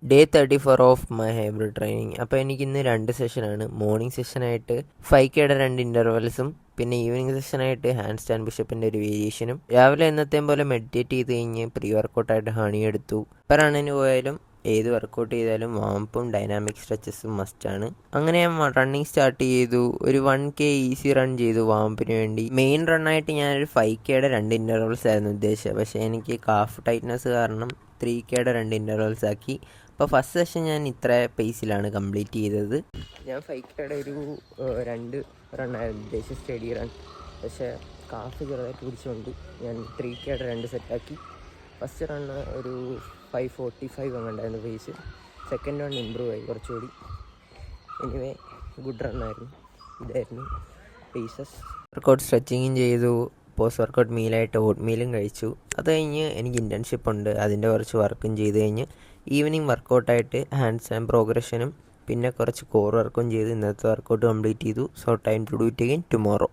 Day 34 of my hybrid training. അപ്പോൾ എനിക്കിന്ന് 2 സെഷനാണ്. Morning സെഷനായിട്ട് 5Kയുടെ 2 ഇൻ്റർവെൽസും പിന്നെ ഈവനിങ് സെഷനായിട്ട് ഹാൻഡ് സ്റ്റാൻഡ് പുഷപ്പിൻ്റെ ഒരു വേരിയേഷനും. രാവിലെ എന്നത്തെയും പോലെ മെഡിറ്റേറ്റ് ചെയ്ത് കഴിഞ്ഞ് പ്രീ വർക്കൗട്ടായിട്ട് ഹണി എടുത്തു. ഇപ്പോൾ റണ്ണിന് പോയാലും ഏത് വർക്കൗട്ട് ചെയ്താലും വാമ്പും ഡൈനാമിക് സ്ട്രെച്ചസും മസ്റ്റാണ്. അങ്ങനെ ഞാൻ റണ്ണിങ് സ്റ്റാർട്ട് ചെയ്തു. ഒരു 1K ഈസി റൺ ചെയ്തു വാമ്പിന് വേണ്ടി. മെയിൻ റണ്ണായിട്ട് ഞാനൊരു 5Kയുടെ 2 ഇൻ്റർവെൽസ് ആയിരുന്നു ഉദ്ദേശിച്ചത്. പക്ഷേ എനിക്ക് കാഫ് ടൈറ്റ്നസ് കാരണം 3Kയുടെ 2 ഇൻ്റർവെൽസ് ആക്കി. അപ്പോൾ ഫസ്റ്റ് സെഷൻ ഞാൻ ഇത്ര പേസിലാണ് കംപ്ലീറ്റ് ചെയ്തത്. ഞാൻ 5Kയുടെ ഒരു 2 റണ്ണായിരുന്നു ഉദ്ദേശിച്ചത്, സ്റ്റഡി റൺ. പക്ഷേ കാഫ് ചെറുതായിട്ട് പിടിച്ചുകൊണ്ട് ഞാൻ 3Kയുടെ 2 സെറ്റാക്കി. ഫസ്റ്റ് റണ്ണ് ഒരു 5:45 അങ്ങോട്ടായിരുന്നു പേസ്. സെക്കൻഡ് റൺ ഇമ്പ്രൂവ് ആയി കുറച്ചുകൂടി. എനിവേ ഗുഡ് റണ്ണായിരുന്നു. ഇതായിരുന്നു പേസസ്. വർക്കൗട്ട് സ്ട്രെച്ചിങ്ങും ചെയ്തു. പോസ്റ്റ് വർക്കൗട്ട് മീലായിട്ട് ഓട്ട് മീലും കഴിച്ചു. അത് കഴിഞ്ഞ് എനിക്ക് ഇൻറ്റേൺഷിപ്പ് ഉണ്ട്, അതിൻ്റെ കുറച്ച് വർക്കും ചെയ്ത് കഴിഞ്ഞ് ഈവനിങ് വർക്കൗട്ടായിട്ട് ഹാൻഡ് സ്റ്റാൻഡ് പ്രോഗ്രഷനും പിന്നെ കുറച്ച് കോർ വർക്കും ചെയ്ത് ഇന്നത്തെ വർക്കൗട്ട് കംപ്ലീറ്റ് ചെയ്തു. So time to do it again tomorrow.